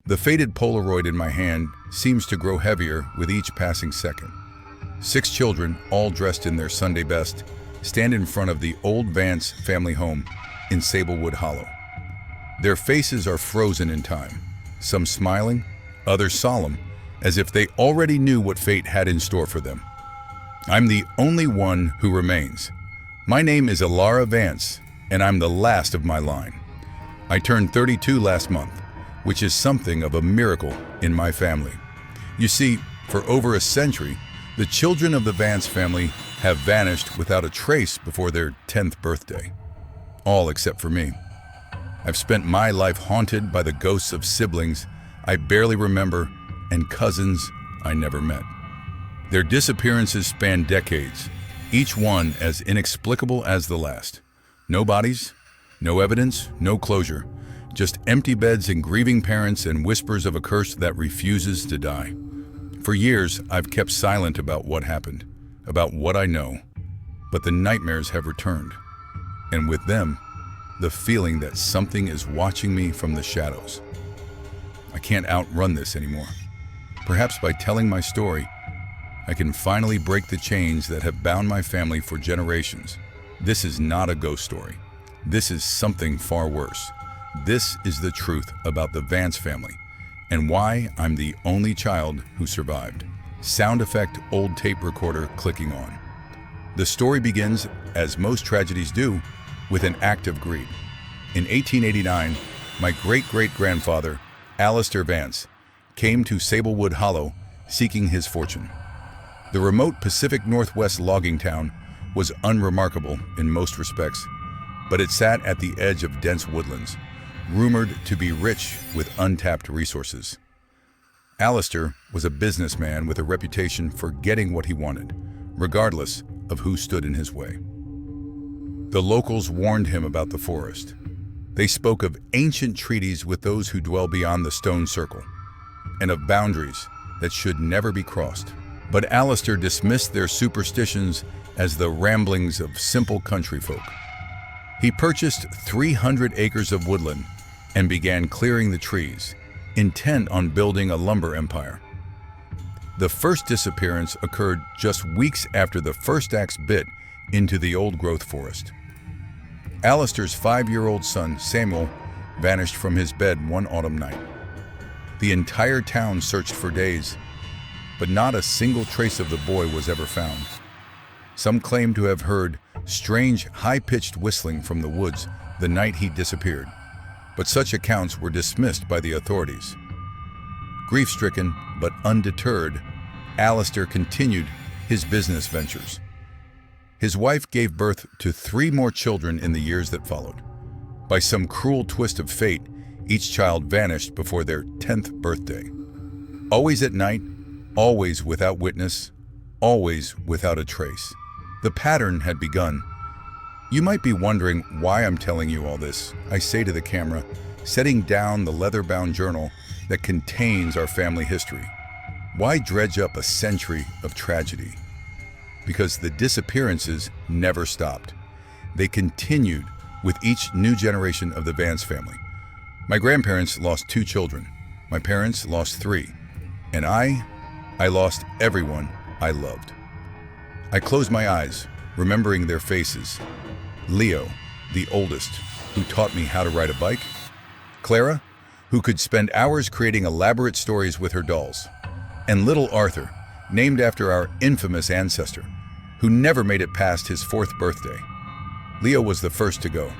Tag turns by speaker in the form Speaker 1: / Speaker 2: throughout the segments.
Speaker 1: The faded Polaroid in my hand seems to grow heavier with each passing second. 6 children, all dressed in their Sunday best, stand in front of the old Vance family home in Sablewood Hollow. Their faces are frozen in time, some smiling, others solemn, as if they already knew what fate had in store for them. I'm the only one who remains. My name is Alara Vance, and I'm the last of my line. I turned 32 last month, which is something of a miracle in my family. You see, for over a century, the children of the Vance family have vanished without a trace before their 10th birthday. All except for me. I've spent my life haunted by the ghosts of siblings I barely remember and cousins I never met. Their disappearances span decades, each one as inexplicable as the last. No bodies, no evidence, no closure, just empty beds and grieving parents and whispers of a curse that refuses to die. For years, I've kept silent about what happened, about what I know, but the nightmares have returned. And with them, the feeling that something is watching me from the shadows. I can't outrun this anymore. Perhaps by telling my story, I can finally break the chains that have bound my family for generations. This is not a ghost story. This is something far worse. This is the truth about the Vance family and why I'm the only child who survived. Sound effect old tape recorder clicking on. The story begins, as most tragedies do, with an act of greed. In 1889, my great-great-grandfather, Alistair Vance, came to Sablewood Hollow seeking his fortune. The remote Pacific Northwest logging town was unremarkable in most respects, but it sat at the edge of dense woodlands, rumored to be rich with untapped resources. Alistair was a businessman with a reputation for getting what he wanted, regardless of who stood in his way. The locals warned him about the forest. They spoke of ancient treaties with those who dwell beyond the stone circle, and of boundaries that should never be crossed. But Alistair dismissed their superstitions as the ramblings of simple country folk. He purchased 300 acres of woodland and began clearing the trees, intent on building a lumber empire. The first disappearance occurred just weeks after the first axe bit into the old-growth forest. Alistair's 5-year-old son, Samuel, vanished from his bed one autumn night. The entire town searched for days, but not a single trace of the boy was ever found. Some claim to have heard strange, high-pitched whistling from the woods the night he disappeared, but such accounts were dismissed by the authorities. Grief-stricken but undeterred, Alistair continued his business ventures. His wife gave birth to 3 more children in the years that followed. By some cruel twist of fate, each child vanished before their 10th birthday. Always at night, always without witness, always without a trace. The pattern had begun. You might be wondering why I'm telling you all this, I say to the camera, setting down the leather-bound journal that contains our family history. Why dredge up a century of tragedy? Because the disappearances never stopped. They continued with each new generation of the Vance family. My grandparents lost 2 children. My parents lost 3. And I lost everyone I loved. I closed my eyes, remembering their faces. Leo, the oldest, who taught me how to ride a bike. Clara, who could spend hours creating elaborate stories with her dolls. And little Arthur, named after our infamous ancestor, who never made it past his 4th birthday. Leo was the first to go.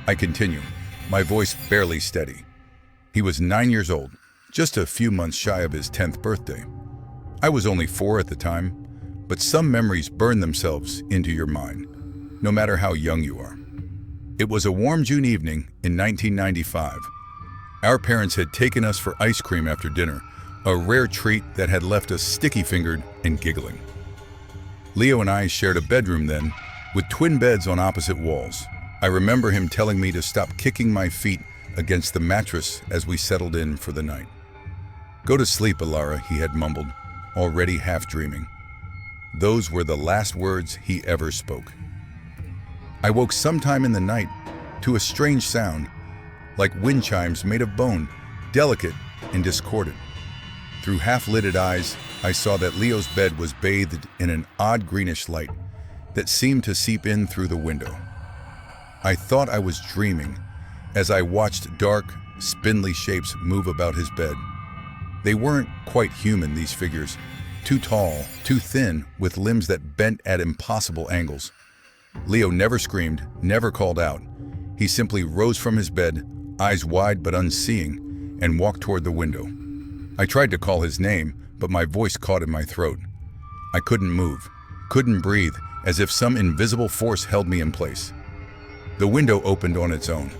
Speaker 1: I continue, my voice barely steady. He was 9 years old, just a few months shy of his 10th birthday. I was only 4 at the time, but some memories burn themselves into your mind, no matter how young you are. It was a warm June evening in 1995. Our parents had taken us for ice cream after dinner, a rare treat that had left us sticky-fingered and giggling. Leo and I shared a bedroom then, with twin beds on opposite walls. I remember him telling me to stop kicking my feet against the mattress as we settled in for the night. "Go to sleep, Alara," he had mumbled, already half dreaming. Those were the last words he ever spoke. I woke sometime in the night to a strange sound, like wind chimes made of bone, delicate and discordant. Through half-lidded eyes, I saw that Leo's bed was bathed in an odd greenish light that seemed to seep in through the window. I thought I was dreaming as I watched dark, spindly shapes move about his bed. They weren't quite human, these figures. Too tall, too thin, with limbs that bent at impossible angles. Leo never screamed, never called out. He simply rose from his bed, eyes wide but unseeing, and walked toward the window. I tried to call his name, but my voice caught in my throat. I couldn't move, couldn't breathe, as if some invisible force held me in place. The window opened on its own,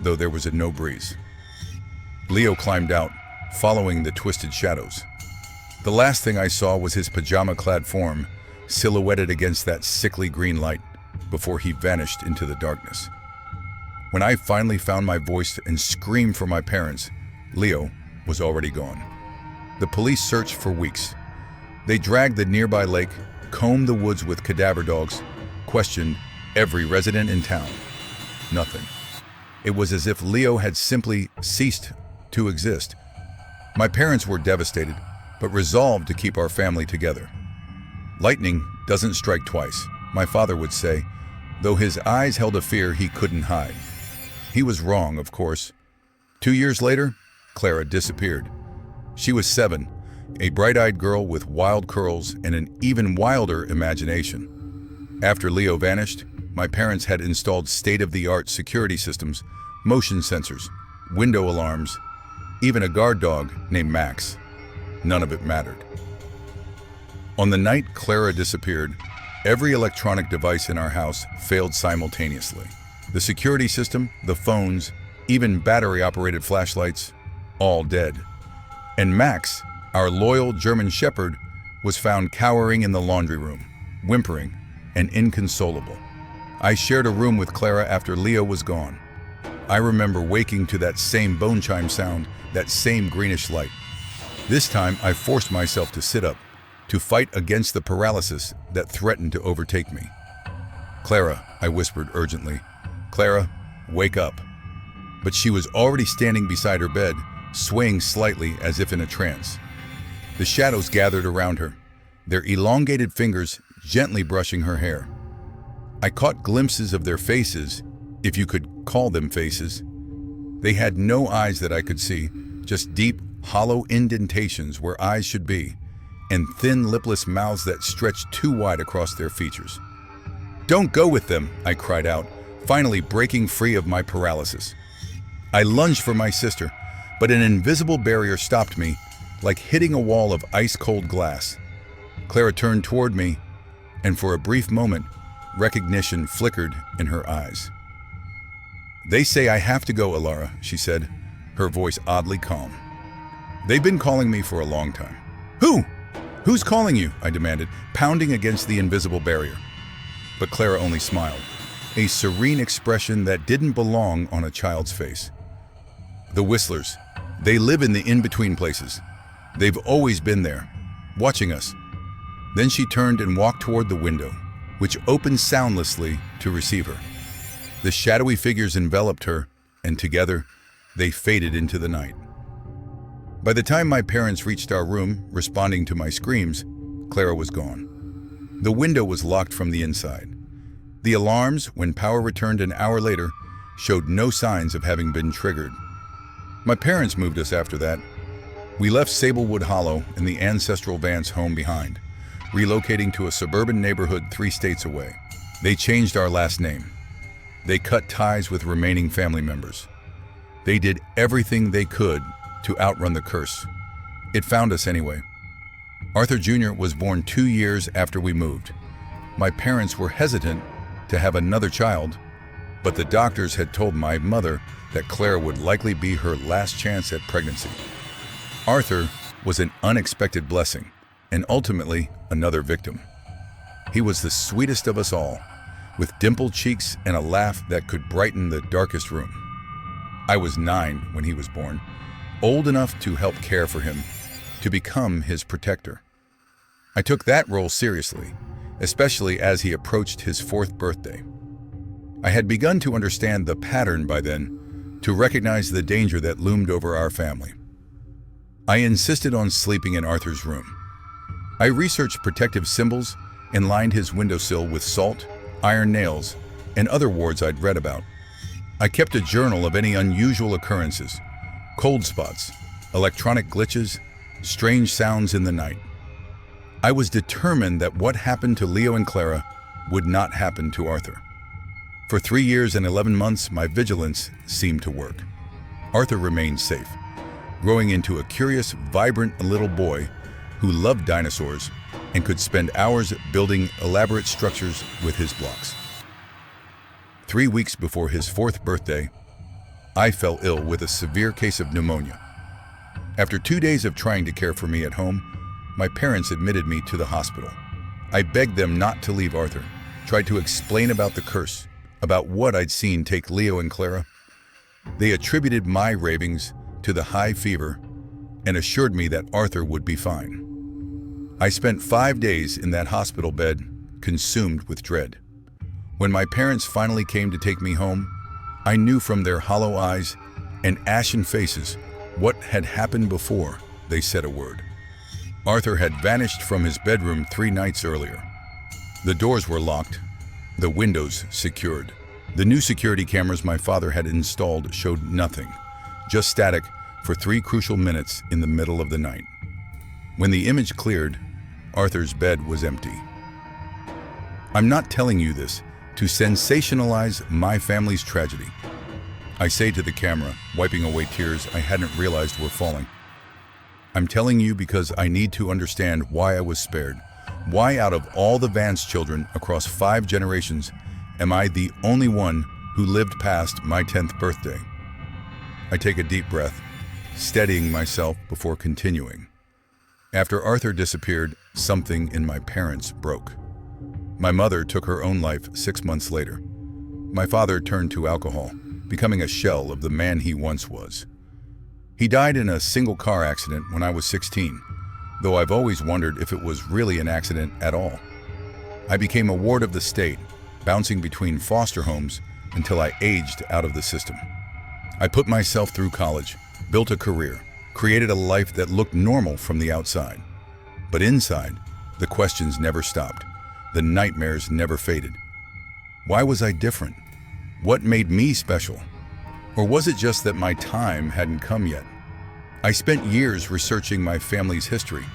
Speaker 1: though there was no breeze. Leo climbed out, following the twisted shadows. The last thing I saw was his pajama-clad form, silhouetted against that sickly green light, before he vanished into the darkness. When I finally found my voice and screamed for my parents, Leo was already gone. The police searched for weeks. They dragged the nearby lake, combed the woods with cadaver dogs, questioned every resident in town. Nothing. It was as if Leo had simply ceased to exist. My parents were devastated, but resolved to keep our family together. Lightning doesn't strike twice, my father would say, though his eyes held a fear he couldn't hide. He was wrong, of course. 2 years later, Clara disappeared. She was 7, a bright-eyed girl with wild curls and an even wilder imagination. After Leo vanished, my parents had installed state-of-the-art security systems, motion sensors, window alarms, even a guard dog named Max. None of it mattered. On the night Clara disappeared, every electronic device in our house failed simultaneously. The security system, the phones, even battery-operated flashlights, all dead. And Max, our loyal German shepherd, was found cowering in the laundry room, whimpering and inconsolable. I shared a room with Clara after Leo was gone. I remember waking to that same bone chime sound, that same greenish light. This time, I forced myself to sit up, to fight against the paralysis that threatened to overtake me. "Clara," I whispered urgently. "Clara, wake up." But she was already standing beside her bed, swaying slightly as if in a trance. The shadows gathered around her, their elongated fingers gently brushing her hair. I caught glimpses of their faces, if you could call them faces. They had no eyes that I could see, just deep, hollow indentations where eyes should be, and thin, lipless mouths that stretched too wide across their features. "Don't go with them," I cried out, finally breaking free of my paralysis. I lunged for my sister, but an invisible barrier stopped me, like hitting a wall of ice-cold glass. Clara turned toward me, and for a brief moment, recognition flickered in her eyes. "They say I have to go, Alara," she said, her voice oddly calm. "They've been calling me for a long time." "Who? Who's calling you?" I demanded, pounding against the invisible barrier. But Clara only smiled, a serene expression that didn't belong on a child's face. "The Whistlers. They live in the in-between places. They've always been there, watching us." Then she turned and walked toward the window, which opened soundlessly to receive her. The shadowy figures enveloped her, and together, they faded into the night. By the time my parents reached our room, responding to my screams, Clara was gone. The window was locked from the inside. The alarms, when power returned an hour later, showed no signs of having been triggered. My parents moved us after that. We left Sablewood Hollow and the ancestral Vance home behind, relocating to a suburban neighborhood 3 states away. They changed our last name. They cut ties with remaining family members. They did everything they could to outrun the curse. It found us anyway. Arthur Jr. was born 2 years after we moved. My parents were hesitant to have another child, but the doctors had told my mother that Clara would likely be her last chance at pregnancy. Arthur was an unexpected blessing, and ultimately another victim. He was the sweetest of us all, with dimpled cheeks and a laugh that could brighten the darkest room. I was 9 when he was born, old enough to help care for him, to become his protector. I took that role seriously, especially as he approached his 4th birthday. I had begun to understand the pattern by then, to recognize the danger that loomed over our family. I insisted on sleeping in Arthur's room. I researched protective symbols and lined his windowsill with salt, iron nails, and other wards I'd read about. I kept a journal of any unusual occurrences, cold spots, electronic glitches, strange sounds in the night. I was determined that what happened to Leo and Clara would not happen to Arthur. For 3 years and 11 months, my vigilance seemed to work. Arthur remained safe, growing into a curious, vibrant little boy who loved dinosaurs and could spend hours building elaborate structures with his blocks. 3 weeks before his 4th birthday, I fell ill with a severe case of pneumonia. After 2 days of trying to care for me at home, my parents admitted me to the hospital. I begged them not to leave Arthur, tried to explain about the curse, about what I'd seen take Leo and Clara. They attributed my ravings to the high fever and assured me that Arthur would be fine. I spent 5 days in that hospital bed, consumed with dread. When my parents finally came to take me home, I knew from their hollow eyes and ashen faces what had happened before they said a word. Arthur had vanished from his bedroom 3 nights earlier. The doors were locked, the windows secured. The new security cameras my father had installed showed nothing, just static for 3 crucial minutes in the middle of the night. When the image cleared, Arthur's bed was empty. I'm not telling you this to sensationalize my family's tragedy. I say to the camera, wiping away tears I hadn't realized were falling. I'm telling you because I need to understand why I was spared. Why out of all the Vance children across 5 generations am I the only one who lived past my 10th birthday? I take a deep breath, steadying myself before continuing. After Arthur disappeared, something in my parents broke. My mother took her own life 6 months later. My father turned to alcohol, becoming a shell of the man he once was. He died in a single car accident when I was 16, though I've always wondered if it was really an accident at all. I became a ward of the state, bouncing between foster homes until I aged out of the system. I put myself through college, built a career, created a life that looked normal from the outside. But inside, the questions never stopped. The nightmares never faded. Why was I different? What made me special? Or was it just that my time hadn't come yet? I spent years researching my family's history.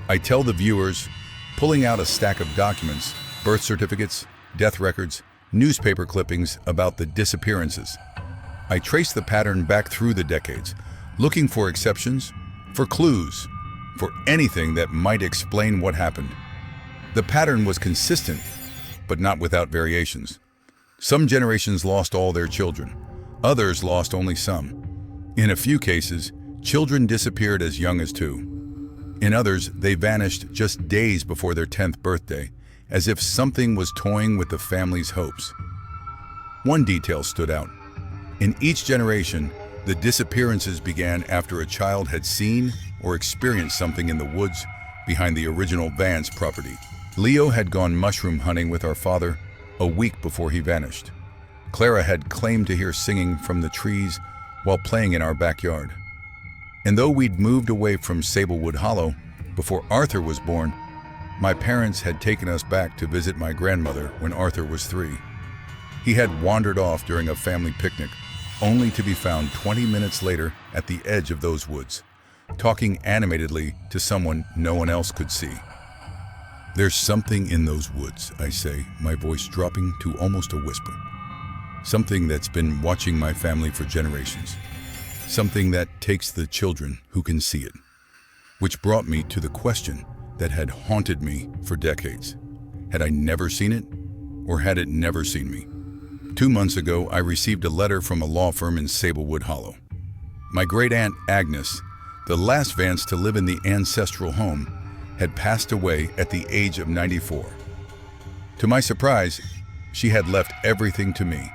Speaker 1: I tell the viewers, pulling out a stack of documents, birth certificates, death records, newspaper clippings about the disappearances. I trace the pattern back through the decades, looking for exceptions, for clues, for anything that might explain what happened. The pattern was consistent, but not without variations. Some generations lost all their children. Others lost only some. In a few cases, children disappeared as young as 2. In others, they vanished just days before their 10th birthday, as if something was toying with the family's hopes. One detail stood out. In each generation, the disappearances began after a child had seen or experienced something in the woods behind the original Vance property. Leo had gone mushroom hunting with our father a week before he vanished. Clara had claimed to hear singing from the trees while playing in our backyard. And though we'd moved away from Sablewood Hollow before Arthur was born, my parents had taken us back to visit my grandmother when Arthur was 3. He had wandered off during a family picnic, only to be found 20 minutes later at the edge of those woods, talking animatedly to someone no one else could see. There's something in those woods, I say, my voice dropping to almost a whisper. Something that's been watching my family for generations. Something that takes the children who can see it. Which brought me to the question that had haunted me for decades. Had I never seen it, or had it never seen me? 2 months ago, I received a letter from a law firm in Sablewood Hollow. My great-aunt Agnes, the last Vance to live in the ancestral home, had passed away at the age of 94. To my surprise, she had left everything to me.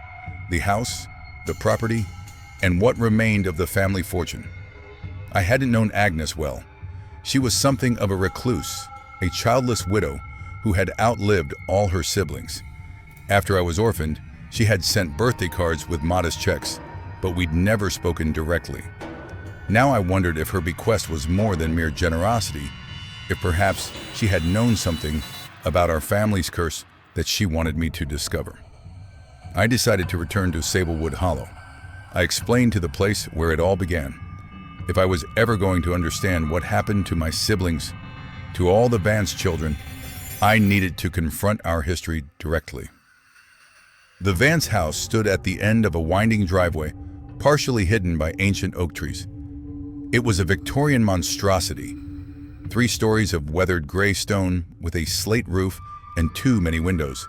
Speaker 1: The house, the property, and what remained of the family fortune. I hadn't known Agnes well. She was something of a recluse, a childless widow who had outlived all her siblings. After I was orphaned, she had sent birthday cards with modest checks, but we'd never spoken directly. Now I wondered if her bequest was more than mere generosity, if perhaps she had known something about our family's curse that she wanted me to discover. I decided to return to Sablewood Hollow. I explained to the place where it all began. If I was ever going to understand what happened to my siblings, to all the Vance children, I needed to confront our history directly. The Vance house stood at the end of a winding driveway, partially hidden by ancient oak trees. It was a Victorian monstrosity, 3 stories of weathered gray stone with a slate roof and too many windows,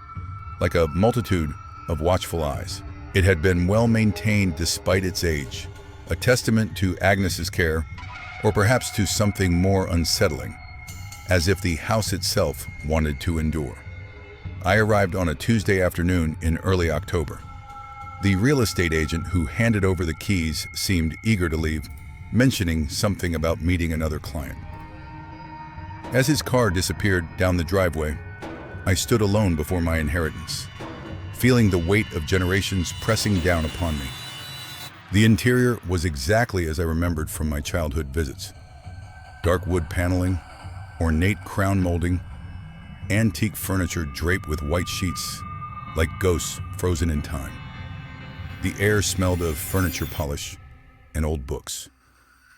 Speaker 1: like a multitude of watchful eyes. It had been well maintained despite its age, a testament to Agnes's care, or perhaps to something more unsettling, as if the house itself wanted to endure. I arrived on a Tuesday afternoon in early October. The real estate agent who handed over the keys seemed eager to leave, mentioning something about meeting another client. As his car disappeared down the driveway, I stood alone before my inheritance, feeling the weight of generations pressing down upon me. The interior was exactly as I remembered from my childhood visits. Dark wood paneling, ornate crown molding, antique furniture draped with white sheets, like ghosts frozen in time. The air smelled of furniture polish and old books,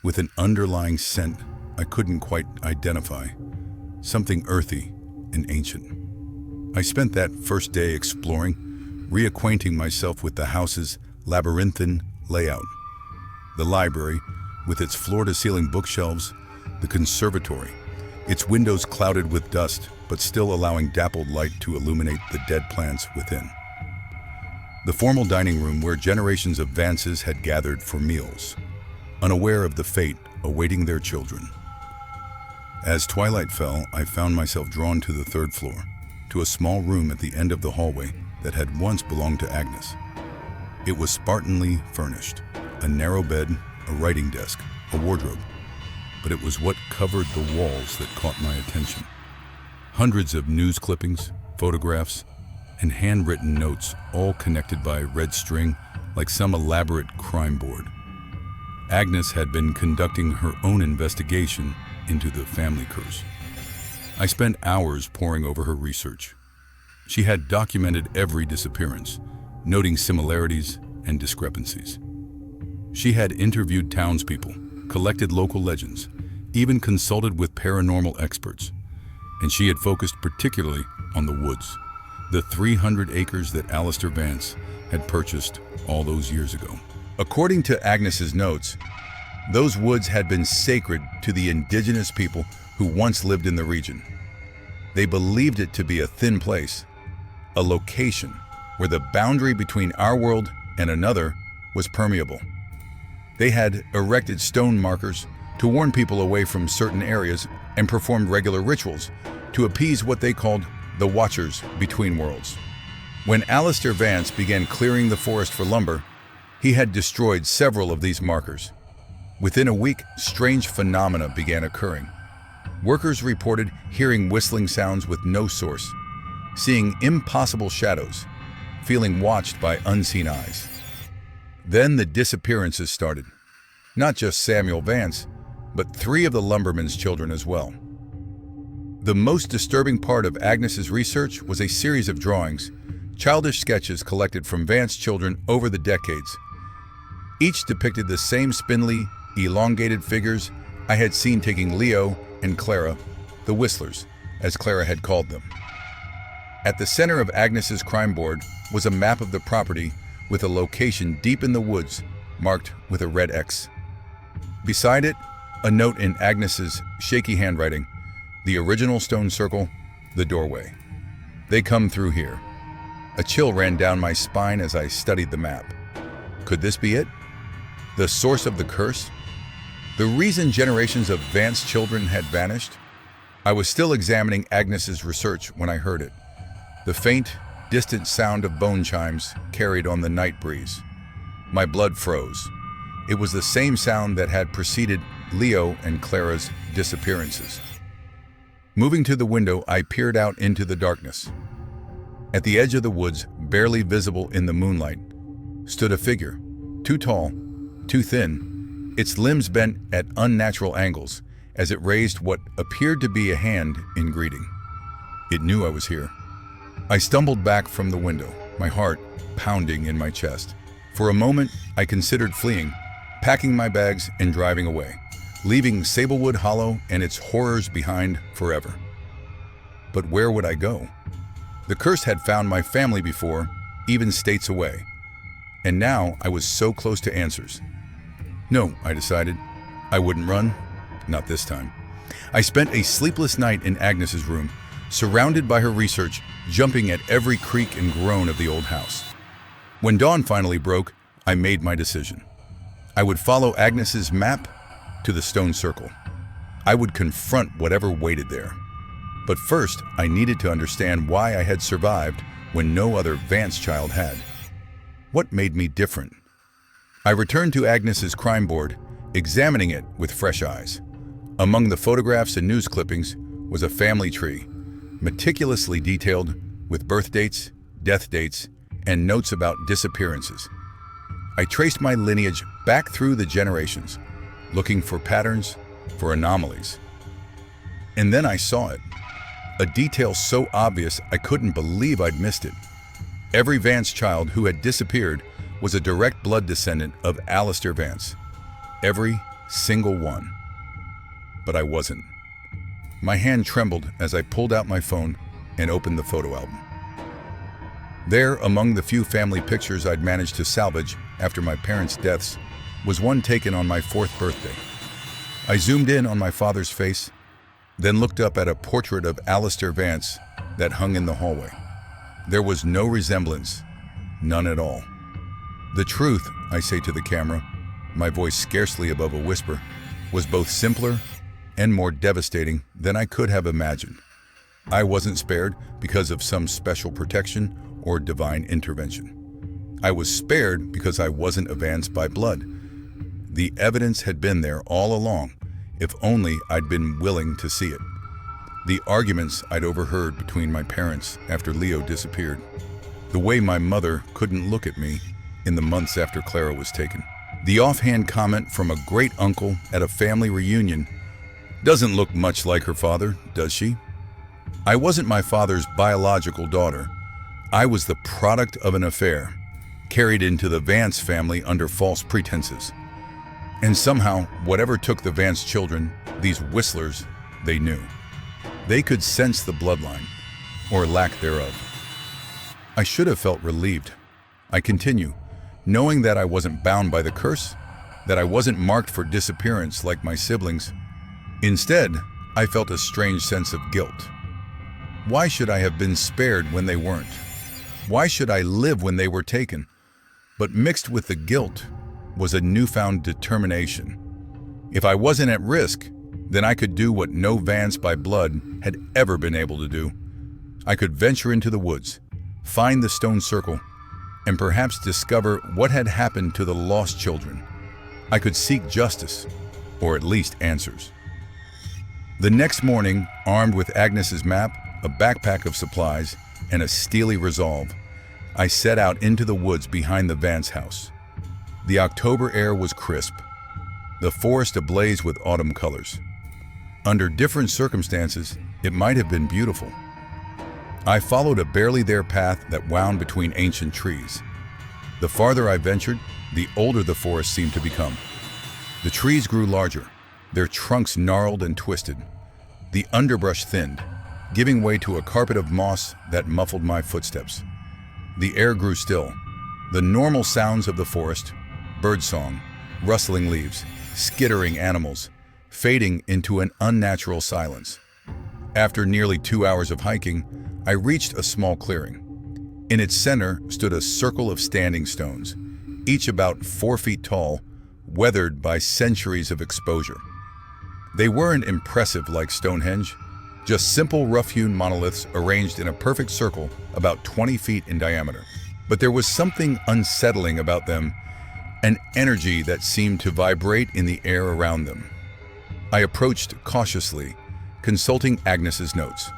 Speaker 1: with an underlying scent I couldn't quite identify, something earthy and ancient. I spent that first day exploring, reacquainting myself with the house's labyrinthine layout. The library, with its floor-to-ceiling bookshelves, the conservatory, its windows clouded with dust but still allowing dappled light to illuminate the dead plants within. The formal dining room where generations of Vances had gathered for meals, unaware of the fate awaiting their children. As twilight fell, I found myself drawn to the 3rd floor, to a small room at the end of the hallway that had once belonged to Agnes. It was spartanly furnished, a narrow bed, a writing desk, a wardrobe, but it was what covered the walls that caught my attention. Hundreds of news clippings, photographs, and handwritten notes, all connected by red string like some elaborate crime board. Agnes had been conducting her own investigation into the family curse. I spent hours poring over her research. She had documented every disappearance, noting similarities and discrepancies. She had interviewed townspeople, collected local legends, even consulted with paranormal experts. And she had focused particularly on the woods, the 300 acres that Alistair Vance had purchased all those years ago. According to Agnes's notes, those woods had been sacred to the indigenous people who once lived in the region. They believed it to be a thin place, a location where the boundary between our world and another was permeable. They had erected stone markers to warn people away from certain areas and performed regular rituals to appease what they called the Watchers between worlds. When Alistair Vance began clearing the forest for lumber, he had destroyed several of these markers. Within a week, strange phenomena began occurring. Workers reported hearing whistling sounds with no source, seeing impossible shadows, feeling watched by unseen eyes. Then the disappearances started. Not just Samuel Vance, but 3 of the lumberman's children as well. The most disturbing part of Agnes's research was a series of drawings, childish sketches collected from Vance children over the decades. Each depicted the same spindly, elongated figures I had seen taking Leo and Clara, the Whistlers, as Clara had called them. At the center of Agnes's crime board was a map of the property with a location deep in the woods marked with a red X. Beside it, a note in Agnes's shaky handwriting, the original stone circle, the doorway. They come through here. A chill ran down my spine as I studied the map. Could this be it? The source of the curse? The reason generations of Vance children had vanished? I was still examining Agnes's research when I heard it. The faint, distant sound of bone chimes carried on the night breeze. My blood froze. It was the same sound that had preceded Leo and Clara's disappearances. Moving to the window, I peered out into the darkness. At the edge of the woods, barely visible in the moonlight, stood a figure, too tall, too thin, its limbs bent at unnatural angles as it raised what appeared to be a hand in greeting. It knew I was here. I stumbled back from the window, my heart pounding in my chest. For a moment, I considered fleeing, packing my bags and driving away, leaving Sablewood Hollow and its horrors behind forever. But where would I go? The curse had found my family before, even states away. And now I was so close to answers. No, I decided. I wouldn't run. Not this time. I spent a sleepless night in Agnes's room, surrounded by her research, jumping at every creak and groan of the old house. When dawn finally broke, I made my decision. I would follow Agnes's map to the stone circle. I would confront whatever waited there. But first, I needed to understand why I had survived when no other Vance child had. What made me different? I returned to Agnes's crime board, examining it with fresh eyes. Among the photographs and news clippings was a family tree, meticulously detailed with birth dates, death dates, and notes about disappearances. I traced my lineage back through the generations, looking for patterns, for anomalies. And then I saw it. A detail so obvious I couldn't believe I'd missed it. Every Vance child who had disappeared was a direct blood descendant of Alistair Vance. Every single one. But I wasn't. My hand trembled as I pulled out my phone and opened the photo album. There, among the few family pictures I'd managed to salvage after my parents' deaths, was one taken on my 4th birthday. I zoomed in on my father's face, then looked up at a portrait of Alistair Vance that hung in the hallway. There was no resemblance, none at all. The truth, I say to the camera, my voice scarcely above a whisper, was both simpler and more devastating than I could have imagined. I wasn't spared because of some special protection or divine intervention. I was spared because I wasn't a Vance by blood. The evidence had been there all along, if only I'd been willing to see it. The arguments I'd overheard between my parents after Leo disappeared. The way my mother couldn't look at me in the months after Clara was taken. The offhand comment from a great uncle at a family reunion, "Doesn't look much like her father, does she?" I wasn't my father's biological daughter. I was the product of an affair, carried into the Vance family under false pretenses. And somehow, whatever took the Vance children, these whistlers, they knew. They could sense the bloodline, or lack thereof. I should have felt relieved. I continue, knowing that I wasn't bound by the curse, that I wasn't marked for disappearance like my siblings. Instead, I felt a strange sense of guilt. Why should I have been spared when they weren't? Why should I live when they were taken? But mixed with the guilt was a newfound determination. If I wasn't at risk, then I could do what no Vance by blood had ever been able to do. I could venture into the woods, find the stone circle, and perhaps discover what had happened to the lost children. I could seek justice, or at least answers. The next morning, armed with Agnes's map, a backpack of supplies, and a steely resolve, I set out into the woods behind the Vance house. The October air was crisp, the forest ablaze with autumn colors. Under different circumstances, it might have been beautiful. I followed a barely there path that wound between ancient trees. The farther I ventured, the older the forest seemed to become. The trees grew larger, their trunks gnarled and twisted. The underbrush thinned, giving way to a carpet of moss that muffled my footsteps. The air grew still. The normal sounds of the forest, birdsong, rustling leaves, skittering animals, fading into an unnatural silence. After nearly 2 hours of hiking, I reached a small clearing. In its center stood a circle of standing stones, each about 4 feet tall, weathered by centuries of exposure. They weren't impressive like Stonehenge, just simple rough-hewn monoliths arranged in a perfect circle about 20 feet in diameter. But there was something unsettling about them, an energy that seemed to vibrate in the air around them. I approached cautiously, consulting Agnes's notes.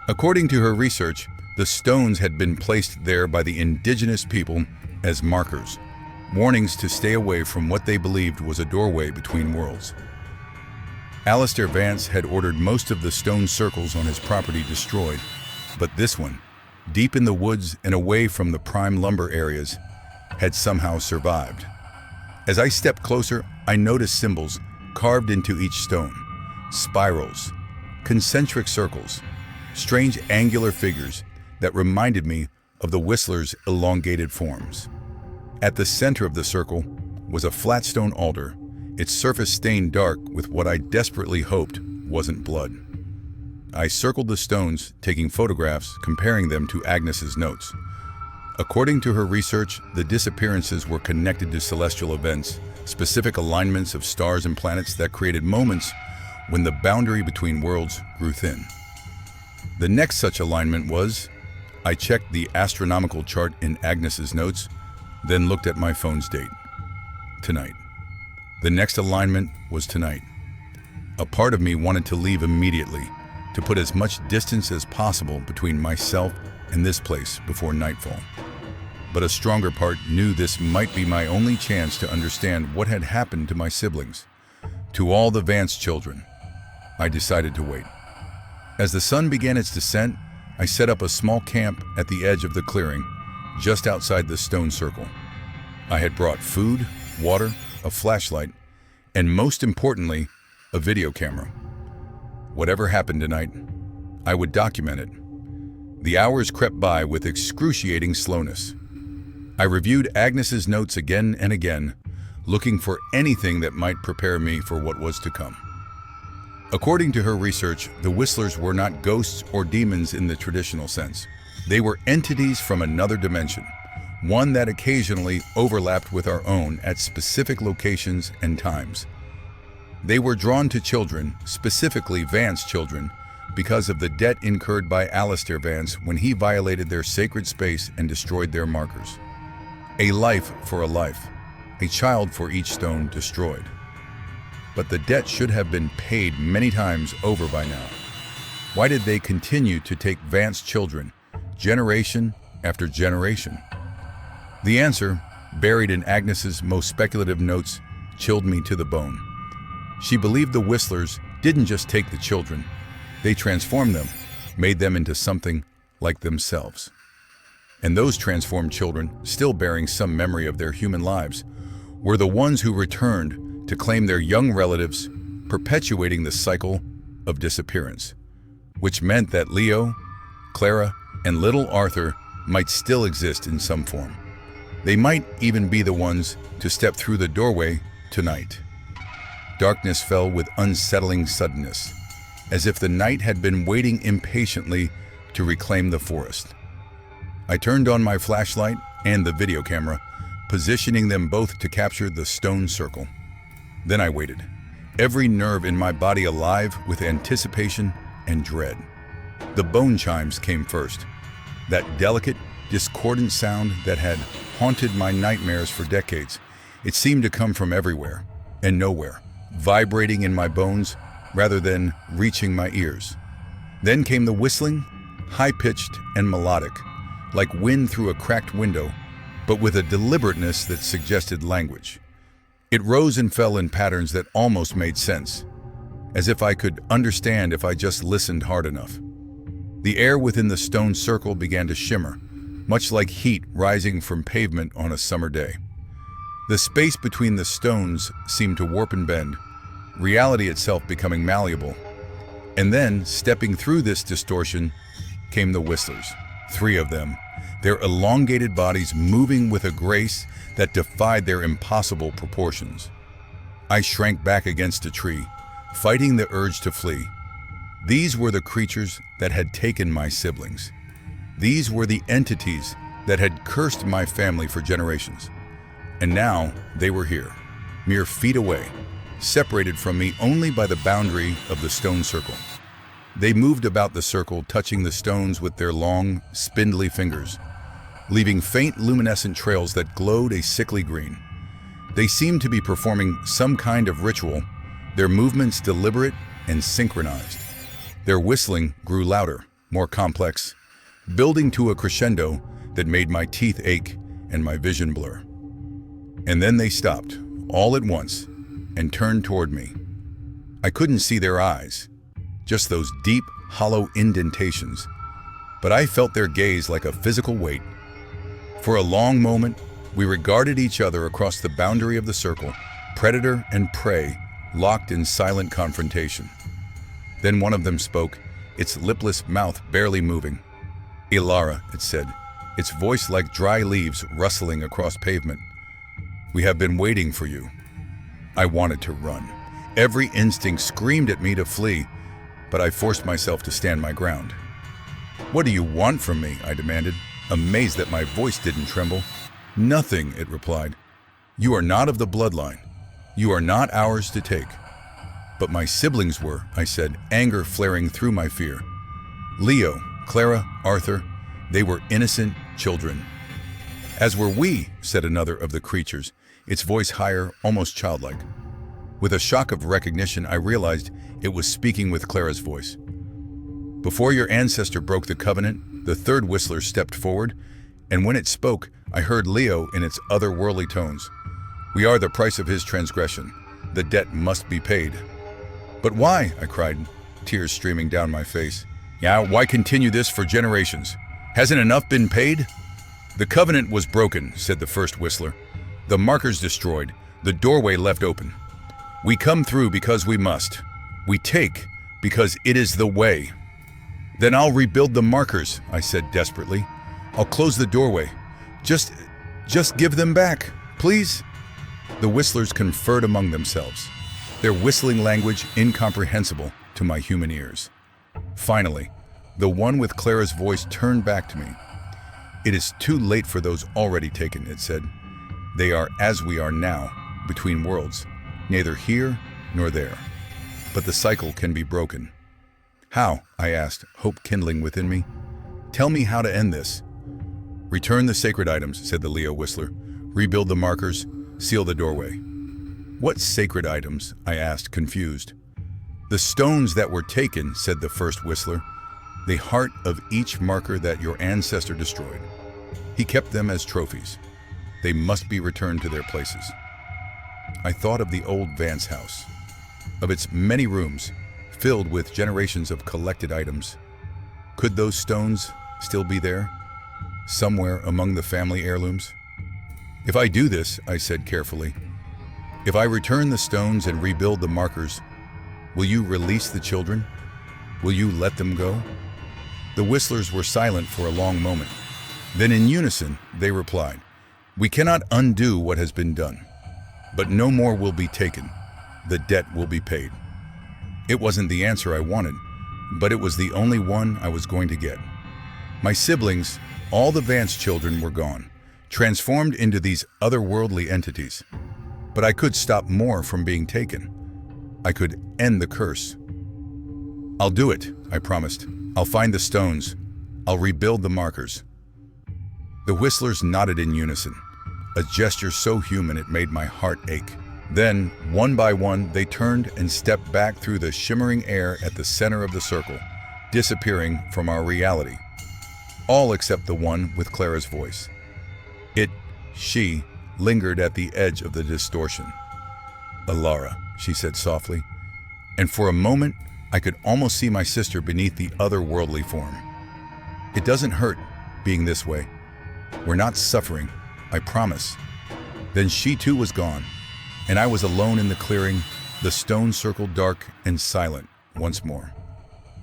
Speaker 1: According to her research, the stones had been placed there by the indigenous people as markers, warnings to stay away from what they believed was a doorway between worlds. Alistair Vance had ordered most of the stone circles on his property destroyed, but this one, deep in the woods and away from the prime lumber areas, had somehow survived. As I stepped closer, I noticed symbols carved into each stone, spirals, concentric circles, strange angular figures that reminded me of the Whistler's elongated forms. At the center of the circle was a flat stone altar, its surface stained dark with what I desperately hoped wasn't blood. I circled the stones, taking photographs, comparing them to Agnes's notes. According to her research, the disappearances were connected to celestial events, specific alignments of stars and planets that created moments when the boundary between worlds grew thin. The next such alignment was, I checked the astronomical chart in Agnes's notes, then looked at my phone's date. Tonight. The next alignment was tonight. A part of me wanted to leave immediately, to put as much distance as possible between myself and this place before nightfall. But a stronger part knew this might be my only chance to understand what had happened to my siblings. To all the Vance children, I decided to wait. As the sun began its descent, I set up a small camp at the edge of the clearing, just outside the stone circle. I had brought food, water, a flashlight, and most importantly, a video camera. Whatever happened tonight, I would document it. The hours crept by with excruciating slowness. I reviewed Agnes's notes again and again, looking for anything that might prepare me for what was to come. According to her research, the Whistlers were not ghosts or demons in the traditional sense. They were entities from another dimension, one that occasionally overlapped with our own at specific locations and times. They were drawn to children, specifically Vance children, because of the debt incurred by Alistair Vance when he violated their sacred space and destroyed their markers. A life for a life, a child for each stone destroyed. But the debt should have been paid many times over by now. Why did they continue to take Vance children, generation after generation? The answer, buried in Agnes's most speculative notes, chilled me to the bone. She believed the Whistlers didn't just take the children, they transformed them, made them into something like themselves. And those transformed children, still bearing some memory of their human lives, were the ones who returned to claim their young relatives, perpetuating the cycle of disappearance, which meant that Leo, Clara, and little Arthur might still exist in some form. They might even be the ones to step through the doorway tonight. Darkness fell with unsettling suddenness, as if the night had been waiting impatiently to reclaim the forest. I turned on my flashlight and the video camera, positioning them both to capture the stone circle. Then I waited, every nerve in my body alive with anticipation and dread. The bone chimes came first, that delicate, discordant sound that had haunted my nightmares for decades. It seemed to come from everywhere and nowhere, vibrating in my bones rather than reaching my ears. Then came the whistling, high-pitched and melodic, like wind through a cracked window, but with a deliberateness that suggested language. It rose and fell in patterns that almost made sense, as if I could understand if I just listened hard enough. The air within the stone circle began to shimmer, much like heat rising from pavement on a summer day. The space between the stones seemed to warp and bend, reality itself becoming malleable. And then, stepping through this distortion, came the Whistlers, 3 of them, their elongated bodies moving with a grace that defied their impossible proportions. I shrank back against a tree, fighting the urge to flee. These were the creatures that had taken my siblings. These were the entities that had cursed my family for generations. And now they were here, mere feet away, separated from me only by the boundary of the stone circle. They moved about the circle, touching the stones with their long, spindly fingers, leaving faint luminescent trails that glowed a sickly green. They seemed to be performing some kind of ritual, their movements deliberate and synchronized. Their whistling grew louder, more complex, building to a crescendo that made my teeth ache and my vision blur. And then they stopped, all at once, and turned toward me. I couldn't see their eyes, just those deep, hollow indentations, but I felt their gaze like a physical weight. For a long moment, we regarded each other across the boundary of the circle, predator and prey, locked in silent confrontation. Then one of them spoke, its lipless mouth barely moving. "Ilara," it said, its voice like dry leaves rustling across pavement. "We have been waiting for you." I wanted to run. Every instinct screamed at me to flee, but I forced myself to stand my ground. "What do you want from me?" I demanded, amazed that my voice didn't tremble. "Nothing," it replied. "You are not of the bloodline. You are not ours to take." "But my siblings were," I said, anger flaring through my fear. "Leo, Clara, Arthur, they were innocent children." "As were we," said another of the creatures, its voice higher, almost childlike. With a shock of recognition, I realized it was speaking with Clara's voice. "Before your ancestor broke the covenant, the third whistler stepped forward, and when it spoke, I heard Leo in its otherworldly tones. We are the price of his transgression. The debt must be paid." "But why?" I cried, tears streaming down my face. "Yeah, why continue this for generations? Hasn't enough been paid?" "The covenant was broken," said the first whistler. "The markers destroyed, the doorway left open. We come through because we must. We take because it is the way." "Then I'll rebuild the markers," I said desperately. "I'll close the doorway. Just give them back, please." The whistlers conferred among themselves, their whistling language incomprehensible to my human ears. Finally, the one with Clara's voice turned back to me. "It is too late for those already taken," it said. "They are as we are now, between worlds, neither here nor there. But the cycle can be broken." "How?" I asked, hope kindling within me. "Tell me how to end this." "Return the sacred items," said the Leo whistler. "Rebuild the markers, seal the doorway." "What sacred items?" I asked, confused. "The stones that were taken," said the first whistler. "The heart of each marker that your ancestor destroyed. He kept them as trophies. They must be returned to their places." I thought of the old Vance house, of its many rooms, filled with generations of collected items. Could those stones still be there, somewhere among the family heirlooms? "If I do this," I said carefully, "if I return the stones and rebuild the markers, will you release the children? Will you let them go?" The whistlers were silent for a long moment. Then in unison, they replied, "We cannot undo what has been done, but no more will be taken. The debt will be paid." It wasn't the answer I wanted, but it was the only one I was going to get. My siblings, all the Vance children, were gone, transformed into these otherworldly entities. But I could stop more from being taken. I could end the curse. "I'll do it," I promised. "I'll find the stones. I'll rebuild the markers." The whistlers nodded in unison, a gesture so human it made my heart ache. Then, one by one, they turned and stepped back through the shimmering air at the center of the circle, disappearing from our reality. All except the one with Clara's voice. She, lingered at the edge of the distortion. "Ilara," she said softly, and for a moment, I could almost see my sister beneath the otherworldly form. "It doesn't hurt being this way. We're not suffering, I promise." Then she too was gone, and I was alone in the clearing, the stone circle dark and silent once more.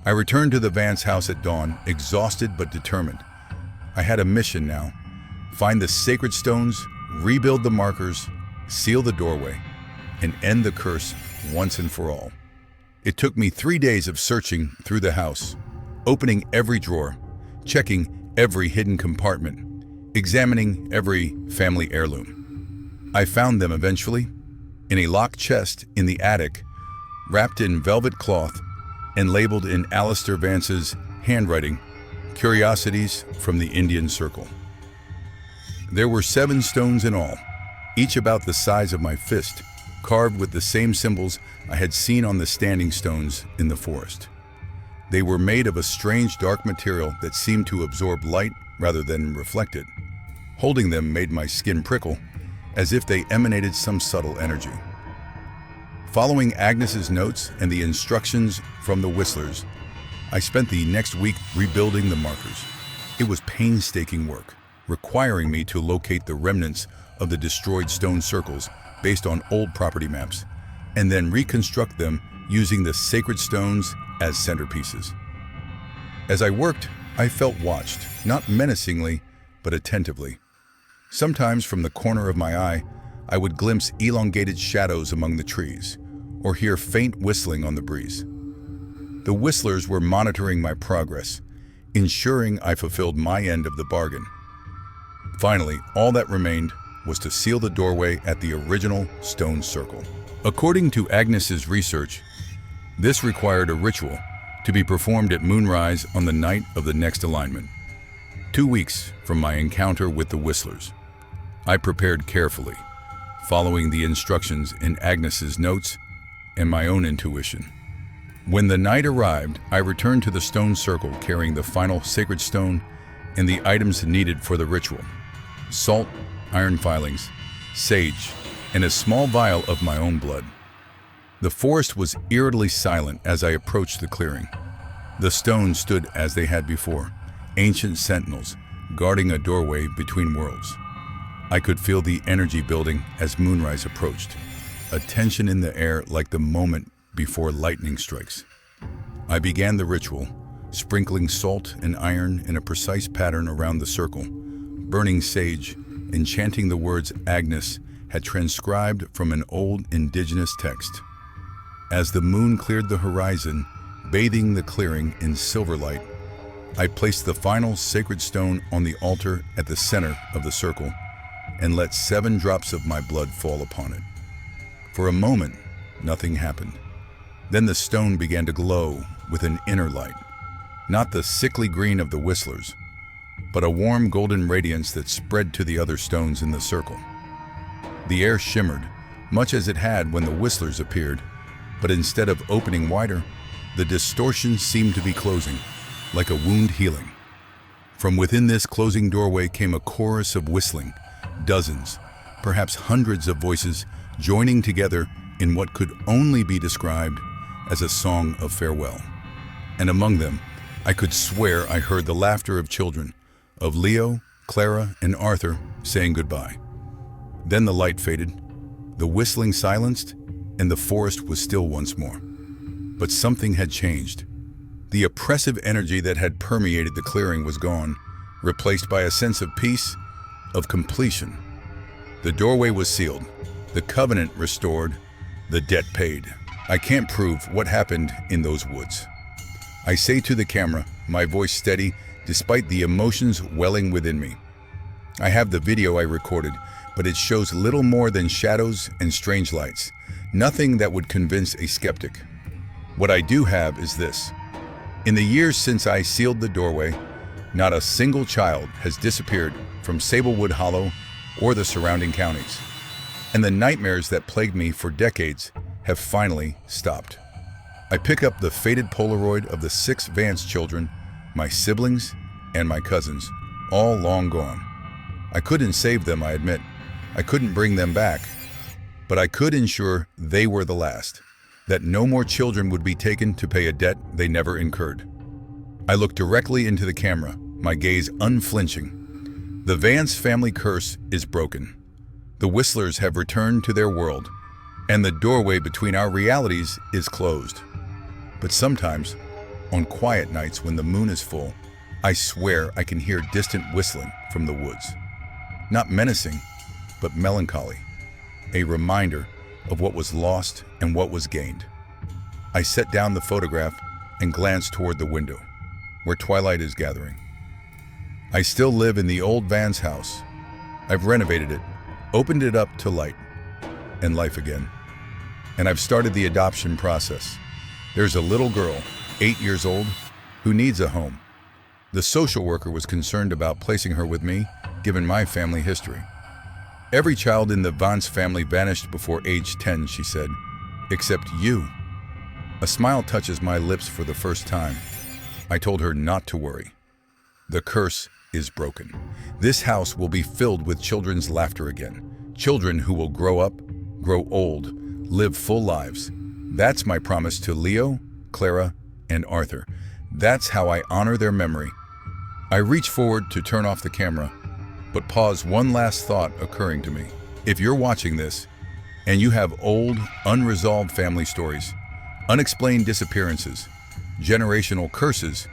Speaker 1: I returned to the Vance house at dawn, exhausted but determined. I had a mission now. Find the sacred stones, rebuild the markers, seal the doorway, and end the curse once and for all. It took me 3 days of searching through the house, opening every drawer, checking every hidden compartment, examining every family heirloom. I found them eventually, in a locked chest in the attic, wrapped in velvet cloth and labeled in Alistair Vance's handwriting, "Curiosities from the Indian Circle." There were 7 stones in all, each about the size of my fist, carved with the same symbols I had seen on the standing stones in the forest. They were made of a strange dark material that seemed to absorb light rather than reflect it. Holding them made my skin prickle, as if they emanated some subtle energy. Following Agnes's notes and the instructions from the whistlers, I spent the next week rebuilding the markers. It was painstaking work, requiring me to locate the remnants of the destroyed stone circles based on old property maps, and then reconstruct them using the sacred stones as centerpieces. As I worked, I felt watched, not menacingly, but attentively. Sometimes from the corner of my eye, I would glimpse elongated shadows among the trees, or hear faint whistling on the breeze. The whistlers were monitoring my progress, ensuring I fulfilled my end of the bargain. Finally, all that remained was to seal the doorway at the original stone circle. According to Agnes's research, this required a ritual to be performed at moonrise on the night of the next alignment. 2 weeks from my encounter with the whistlers, I prepared carefully, following the instructions in Agnes's notes and my own intuition. When the night arrived, I returned to the stone circle carrying the final sacred stone and the items needed for the ritual: salt, iron filings, sage, and a small vial of my own blood. The forest was eerily silent as I approached the clearing. The stones stood as they had before, ancient sentinels guarding a doorway between worlds. I could feel the energy building as moonrise approached, a tension in the air like the moment before lightning strikes. I began the ritual, sprinkling salt and iron in a precise pattern around the circle, burning sage and chanting the words Agnes had transcribed from an old indigenous text. As the moon cleared the horizon, bathing the clearing in silver light, I placed the final sacred stone on the altar at the center of the circle and let 7 drops of my blood fall upon it. For a moment, nothing happened. Then the stone began to glow with an inner light, not the sickly green of the whistlers, but a warm golden radiance that spread to the other stones in the circle. The air shimmered, much as it had when the whistlers appeared, but instead of opening wider, the distortion seemed to be closing, like a wound healing. From within this closing doorway came a chorus of whistling, dozens, perhaps hundreds of voices joining together in what could only be described as a song of farewell. And among them, I could swear I heard the laughter of children, of Leo, Clara, and Arthur saying goodbye. Then the light faded, the whistling silenced, and the forest was still once more. But something had changed. The oppressive energy that had permeated the clearing was gone, replaced by a sense of peace, of completion. The doorway was sealed, the covenant restored, the debt paid. I can't prove what happened in those woods. I say to the camera, my voice steady despite the emotions welling within me. I have the video I recorded, but it shows little more than shadows and strange lights, nothing that would convince a skeptic. What I do have is this. In the years since I sealed the doorway, not a single child has disappeared from Sablewood Hollow or the surrounding counties. And the nightmares that plagued me for decades have finally stopped. I pick up the faded Polaroid of the 6 Vance children, my siblings, and my cousins, all long gone. I couldn't save them, I admit. I couldn't bring them back. But I could ensure they were the last, that no more children would be taken to pay a debt they never incurred. I looked directly into the camera, my gaze unflinching. The Vance family curse is broken. The whistlers have returned to their world, and the doorway between our realities is closed. But sometimes, on quiet nights when the moon is full, I swear I can hear distant whistling from the woods. Not menacing, but melancholy, a reminder of what was lost and what was gained. I set down the photograph and glanced toward the window, where twilight is gathering. I still live in the old Vance house. I've renovated it, opened it up to light and life again. And I've started the adoption process. There's a little girl, 8 years old, who needs a home. The social worker was concerned about placing her with me, given my family history. Every child in the Vance family vanished before age 10, she said, except you. A smile touches my lips for the first time. I told her not to worry. The curse is broken. This house will be filled with children's laughter again, Children who will grow up, grow old, live full lives. That's my promise to Leo, Clara, and Arthur. That's how I honor their memory. I reach forward to turn off the camera, but pause, one last thought occurring to me. If you're watching this, and you have old, unresolved family stories, unexplained disappearances, generational curses,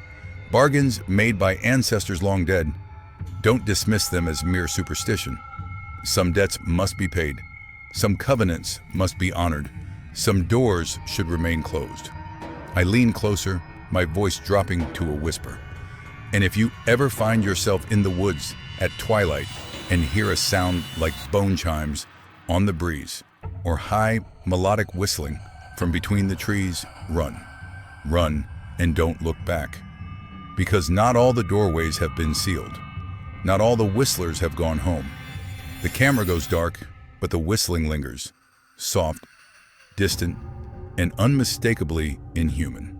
Speaker 1: bargains made by ancestors long dead, don't dismiss them as mere superstition. Some debts must be paid. Some covenants must be honored. Some doors should remain closed. I lean closer, my voice dropping to a whisper. And if you ever find yourself in the woods at twilight and hear a sound like bone chimes on the breeze or high melodic whistling from between the trees, run. Run and don't look back. Because not all the doorways have been sealed. Not all the whistlers have gone home. The camera goes dark, but the whistling lingers, soft, distant, and unmistakably inhuman.